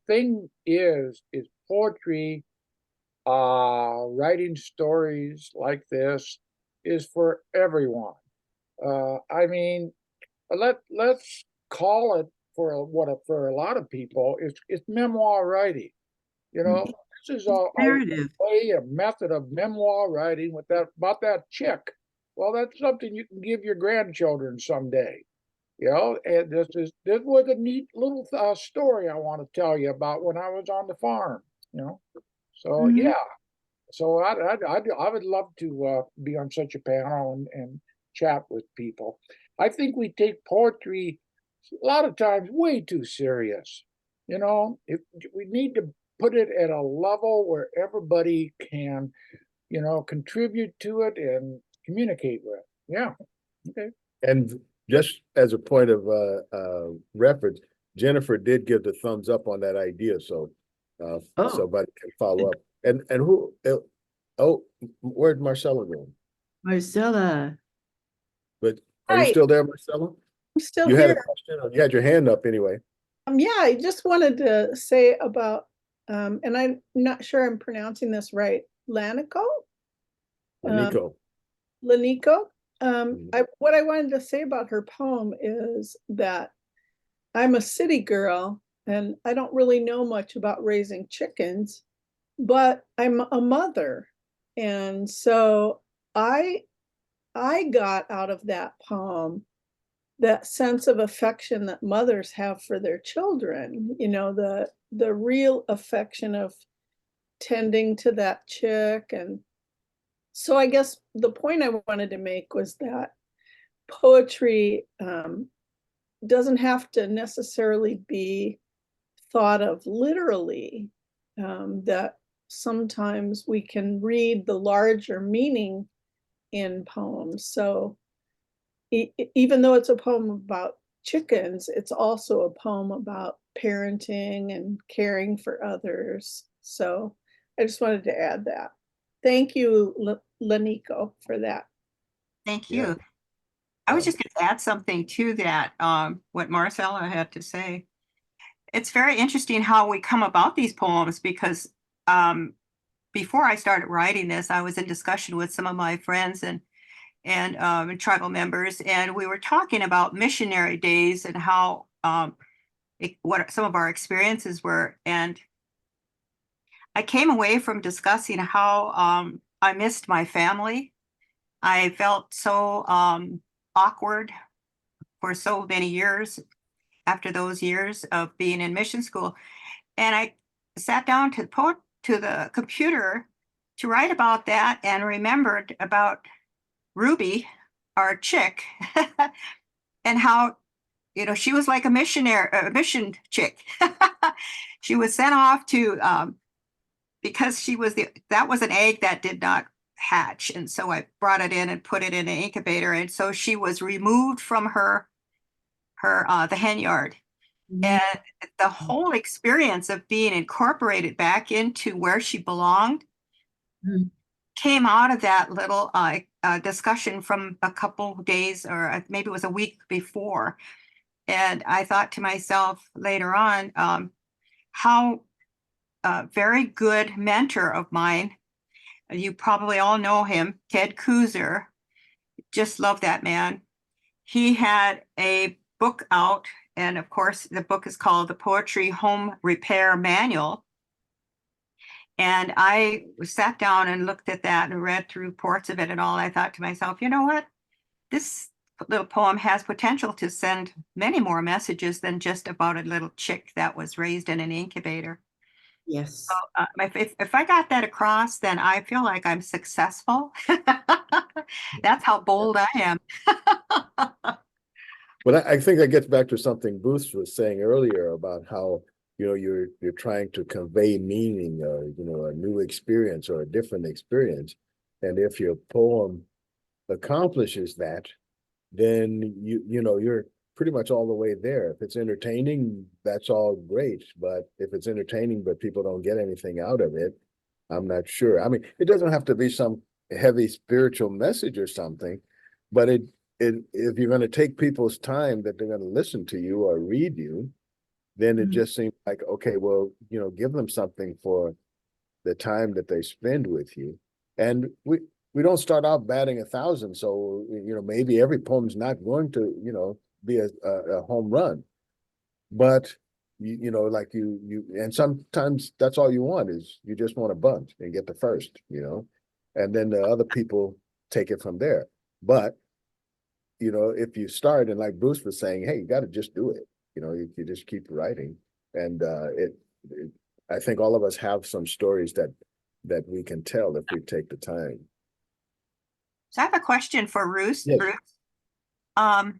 Speaker 2: thing is poetry, writing stories like this is for everyone. I mean, let's call it for a lot of people, it's memoir writing. This is a way, a method of memoir writing about that chick. Well, that's something you can give your grandchildren someday. And this was a neat little story I want to tell you about when I was on the farm. So yeah. So I would love to be on such a panel and chat with people. I think we take poetry a lot of times way too serious. If we need to put it at a level where everybody can, contribute to it and communicate with. Yeah. Okay.
Speaker 1: And just as a point of reference, Jennifer did give the thumbs up on that idea, so somebody can follow up. And who? Where'd Marcella go?
Speaker 4: Marcella.
Speaker 1: But are you still there, Marcella?
Speaker 8: I'm still
Speaker 1: you
Speaker 8: here.
Speaker 1: had a question. You had your hand up anyway.
Speaker 8: Yeah, I just wanted to say about, and I'm not sure I'm pronouncing this right, Lanico?
Speaker 1: Nico.
Speaker 8: Lanico. What I wanted to say about her poem is that I'm a city girl and I don't really know much about raising chickens, but I'm a mother. And so I got out of that poem that sense of affection that mothers have for their children, you know, the real affection of tending to that chick. And so I guess the point I wanted to make was that poetry doesn't have to necessarily be thought of literally, that sometimes we can read the larger meaning in poems. So even though it's a poem about chickens, it's also a poem about parenting and caring for others. So I just wanted to add that. Thank you, Lanico, for that.
Speaker 7: Thank
Speaker 3: Yeah.
Speaker 7: you. I was
Speaker 3: Um,
Speaker 7: just going to add something to that, what Marcella had to say. It's very interesting how we come about these poems because before I started writing this, I was in discussion with some of my friends and tribal members, and we were talking about missionary days and how what some of our experiences were. And I came away from discussing how I missed my family. I felt so awkward for so many years after those years of being in mission school. And I sat down to the computer to write about that and remembered about Ruby, our chick, and how, you know, she was like a missionary, a mission chick. She was sent off to because that was an egg that did not hatch, and so I brought it in and put it in an incubator, and so she was removed from the hen yard. And the whole experience of being incorporated back into where she belonged came out of that little discussion from a couple days, or maybe it was a week before. And I thought to myself later on, how a very good mentor of mine, you probably all know him, Ted Kuzer, just love that man. He had a book out, and of course, the book is called The Poetry Home Repair Manual. And I sat down and looked at that and read through parts of it and all. I thought to myself, you know what? This little poem has potential to send many more messages than just about a little chick that was raised in an incubator.
Speaker 4: Yes.
Speaker 7: So, if I got that across, then I feel like I'm successful. That's how bold I am.
Speaker 1: Well, I think that gets back to something Bruce was saying earlier about how, you know, you're trying to convey meaning or, you know, a new experience or a different experience. And if your poem accomplishes that, then you know, you're pretty much all the way there. If it's entertaining, that's all great. But if it's entertaining, but people don't get anything out of it, I'm not sure. I mean, it doesn't have to be some heavy spiritual message or something, but if you're going to take people's time that they're going to listen to you or read you, then it just seems like, okay, well, you know, give them something for the time that they spend with you. And we don't start out batting 1,000. So, you know, maybe every poem's not going to, you know, be a home run, but you know, like you, and sometimes that's all you want is you just want a bunt and get the first, you know, and then the other people take it from there. But, you know, if you start and like Bruce was saying, hey, you got to just do it, you know, you just keep writing. And I think all of us have some stories that we can tell if we take the time.
Speaker 7: So I have a question for Bruce.
Speaker 1: Yes.
Speaker 7: Bruce.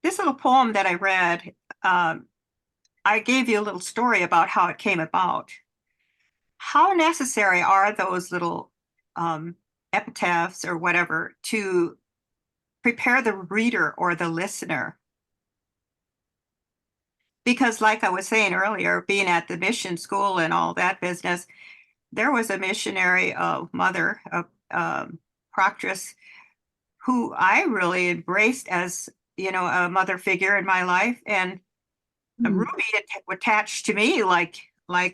Speaker 7: This little poem that I read, I gave you a little story about how it came about. How necessary are those little epitaphs or whatever to prepare the reader or the listener? Because like I was saying earlier, being at the mission school and all that business, there was a missionary mother, proctress, who I really embraced as, you know, a mother figure in my life. And Ruby attached to me like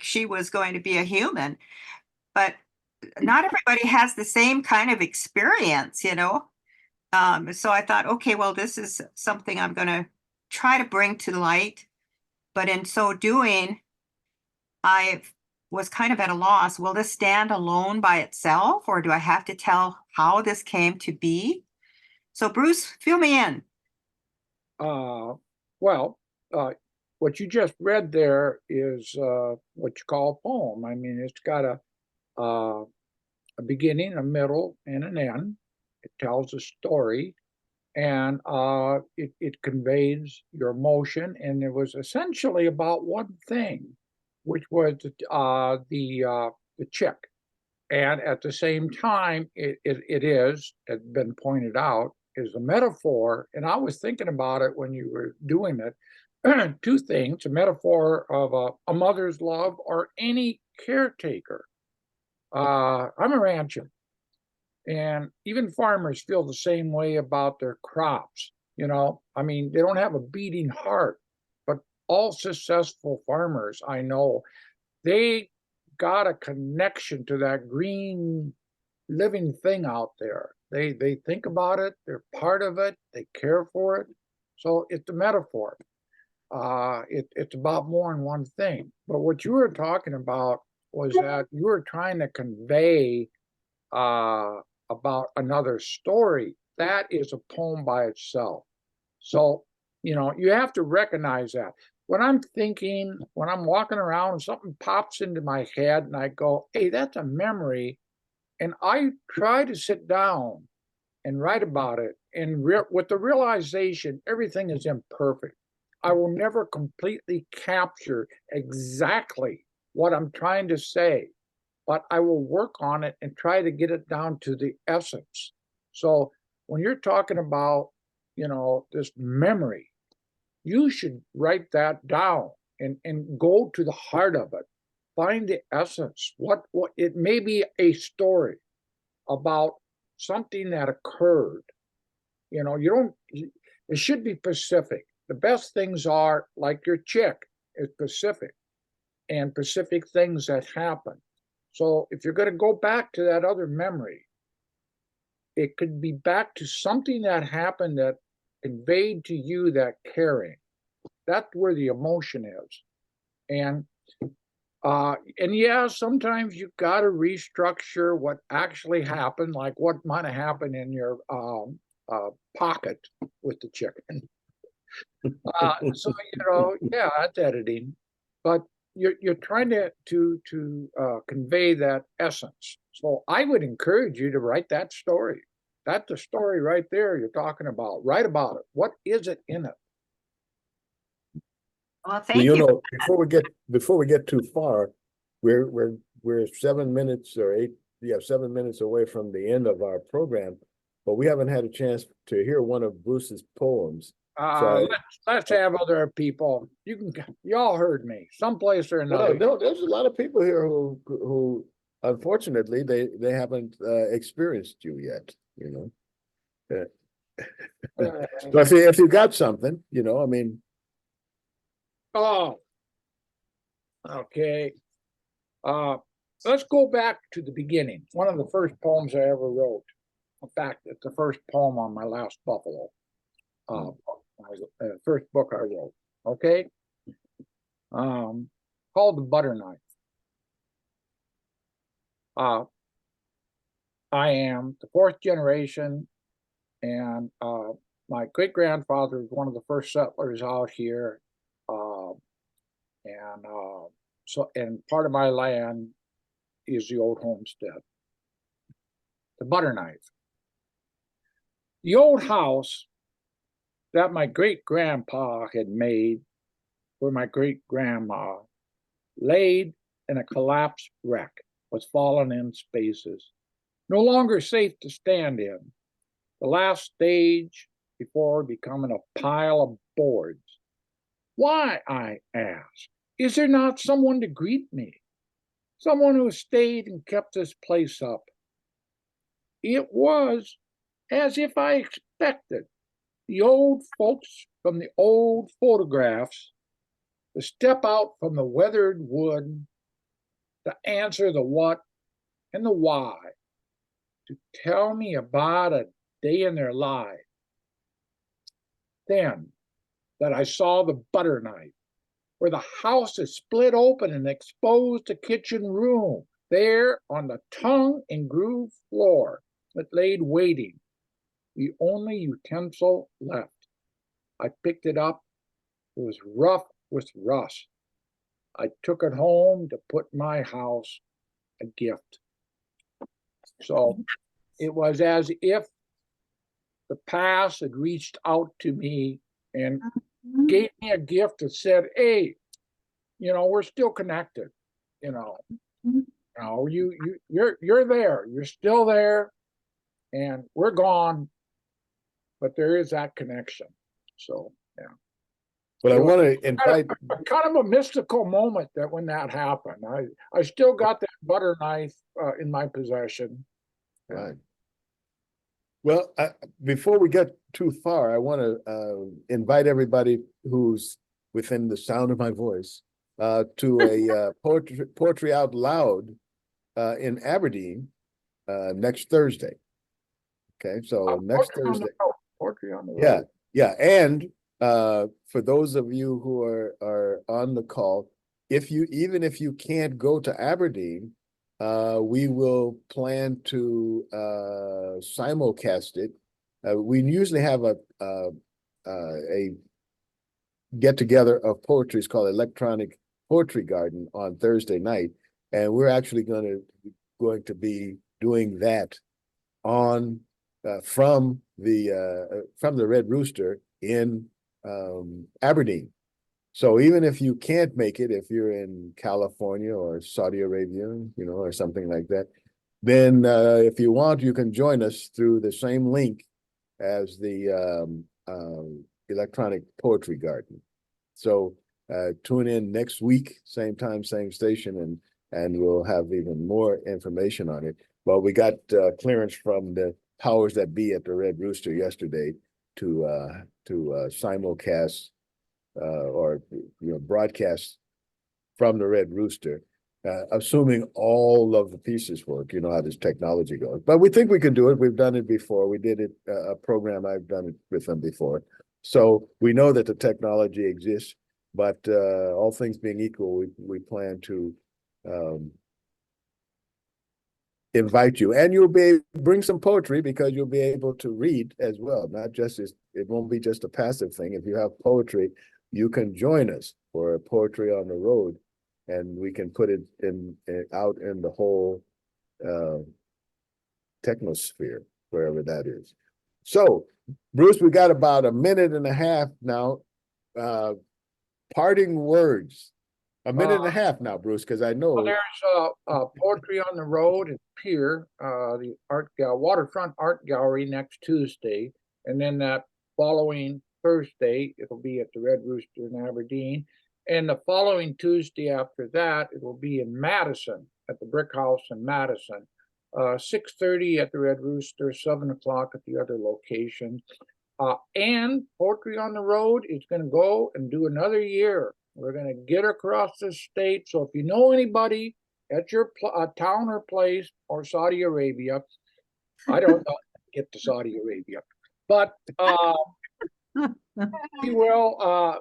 Speaker 7: she was going to be a human. But not everybody has the same kind of experience, you know. So I thought, okay, well, this is something I'm going to try to bring to light. but in so doing, I was kind of at a loss. Will this stand alone by itself, or do I have to tell how this came to be? So Bruce, fill me in.
Speaker 2: Well, what you just read there is what you call a poem. I mean, it's got a beginning, a middle, and an end. It tells a story, and it conveys your emotion. And it was essentially about one thing, which was the chick. And at the same time, it is, has been pointed out, is a metaphor. And I was thinking about it when you were doing it. Two things: a metaphor of a mother's love or any caretaker. I'm a rancher, and even farmers feel the same way about their crops. You know, I mean, they don't have a beating heart, but all successful farmers I know, they got a connection to that green living thing out there. They think about it, they're part of it, they care for it. So it's a metaphor. It's about more than one thing. But what you were talking about was that you were trying to convey about another story. That is a poem by itself. So, you know, you have to recognize that. When I'm thinking, when I'm walking around and something pops into my head and I go, hey, that's a memory. And I try to sit down and write about it. And with the realization, everything is imperfect. I will never completely capture exactly what I'm trying to say, but I will work on it and try to get it down to the essence. So when you're talking about, you know, this memory, you should write that down and go to the heart of it. Find the essence. What it may be a story about something that occurred. You know, you don't, it should be specific. The best things are like your chick is specific, and specific things that happen. So if you're going to go back to that other memory, it could be back to something that happened that conveyed to you that caring. That's where the emotion is. And yeah, sometimes you've got to restructure what actually happened, like what might have happened in your pocket with the chicken. So, you know, yeah, that's editing, but you're trying to convey that essence. So I would encourage you to write that story. That's the story right there you're talking about. Write about it. What is it in it?
Speaker 7: Well,
Speaker 1: Well,
Speaker 7: thank
Speaker 1: you
Speaker 7: you.
Speaker 1: know, before we get too far, we're 7 minutes or 8, yeah, 7 minutes away from the end of our program, but we haven't had a chance to hear one of Bruce's poems. So
Speaker 2: Let's have other people. You all heard me, someplace or
Speaker 1: well,
Speaker 2: another.
Speaker 1: no, there's a lot of people here who unfortunately they haven't experienced you yet, you know. So if you got something, you know, I mean,
Speaker 2: Oh, okay. Let's go back to the beginning. One of the first poems I ever wrote. In fact, it's the first poem on my last buffalo. First book I wrote. Okay. Called The Butter Knife. I am the fourth generation, and my great grandfather was one of the first settlers out here. And part of my land is the old homestead. The Butter Knife. The old house that my great grandpa had made for my great grandma laid in a collapsed wreck, was fallen in spaces, no longer safe to stand in. The last stage before becoming a pile of boards. Why, I ask, is there not someone to greet me? Someone who stayed and kept this place up? It was as if I expected the old folks from the old photographs to step out from the weathered wood, to answer the what and the why, to tell me about a day in their life. Then that I saw the butter knife where the house is split open and exposed the kitchen room. There on the tongue and groove floor, it laid waiting, the only utensil left. I picked it up. It was rough with rust. I took it home to put in my house, a gift. So it was as if the past had reached out to me and gave me a gift that said, hey, you know, we're still connected. You know, you're there, you're still there, and we're gone, but there is that connection. So yeah.
Speaker 1: But I
Speaker 2: It was
Speaker 1: want to invite,
Speaker 2: kind of a mystical moment that when that happened. I still got that butter knife in my possession.
Speaker 1: right. Well, before we get too far, I want to invite everybody who's within the sound of my voice to a poetry out loud in Aberdeen next Thursday. Okay, so next Thursday.
Speaker 2: Poetry on the road.
Speaker 1: Yeah, yeah, and for those of you who are on the call, even if you can't go to Aberdeen, we will plan to simulcast it. We usually have a get together of poetry. It's called Electronic Poetry Garden on Thursday night, and we're actually going to be doing that on from the Red Rooster in Aberdeen. So even if you can't make it, if you're in California or Saudi Arabia, you know, or something like that, then if you want, you can join us through the same link as the Electronic Poetry Garden. So tune in next week, same time, same station, and we'll have even more information on it. Well, we got clearance from the powers that be at the Red Rooster yesterday to simulcast or broadcast from the Red Rooster, assuming all of the pieces work. You know how this technology goes, but we think we can do it. We've done it before. We did it a program. I've done it with them before, so we know that the technology exists. But all things being equal, we plan to invite you, and you'll bring some poetry because you'll be able to read as well. Not just it won't be just a passive thing. If you have poetry, you can join us for Poetry on the Road, and we can put it out in the whole technosphere, wherever that is. So, Bruce, we got about a minute and a half now. Parting words. A minute and a half now, Bruce, because I know
Speaker 2: There's Poetry on the Road at Pier, the Waterfront Art Gallery next Tuesday, and then that following Thursday, it'll be at the Red Rooster in Aberdeen, and the following Tuesday after that, it will be in Madison at the Brick House in Madison. 6:30 at the Red Rooster, 7 o'clock at the other location. And Poetry on the Road is going to go and do another year. We're going to get across the state. So if you know anybody at your town or place or Saudi Arabia, I don't know, get to Saudi Arabia, but we will,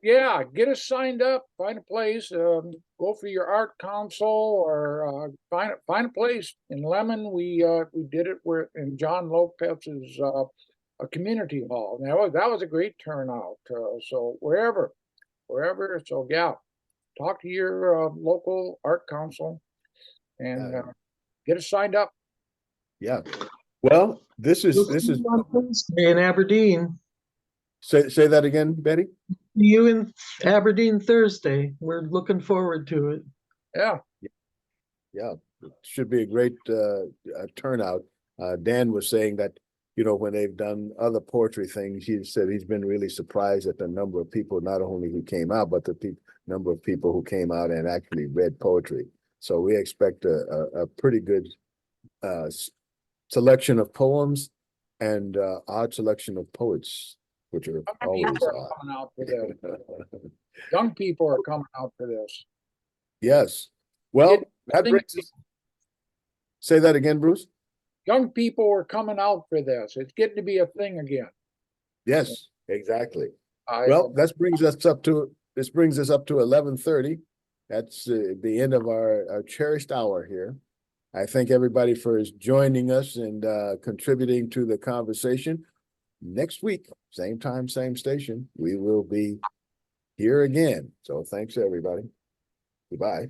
Speaker 2: yeah, get us signed up, find a place, go for your art council, or find a place in Lemon. We did it in John Lopez's a community hall. Now that was a great turnout. So wherever, so yeah, talk to your local art council and get us signed up.
Speaker 1: yeah. Well, this is
Speaker 9: on Thursday in Aberdeen.
Speaker 1: say that again, Betty.
Speaker 9: You in Aberdeen Thursday. We're looking forward to it.
Speaker 2: Yeah.
Speaker 1: Yeah, it should be a great turnout. Dan was saying that, you know, when they've done other poetry things, he said he's been really surprised at the number of people, not only who came out, but the number of people who came out and actually read poetry. So we expect a pretty good selection of poems and odd selection of poets, which are always odd.
Speaker 2: Coming out for this. Young people are coming out for this.
Speaker 1: Yes. Well, that brings us. Say that again, Bruce.
Speaker 2: Young people are coming out for this. It's getting to be a thing again.
Speaker 1: Yes, exactly. Well, that brings us up to this brings us up to 11:30. That's the end of our cherished hour here. I thank everybody for joining us and contributing to the conversation. Next week, same time, same station, we will be here again. So thanks, everybody. Goodbye.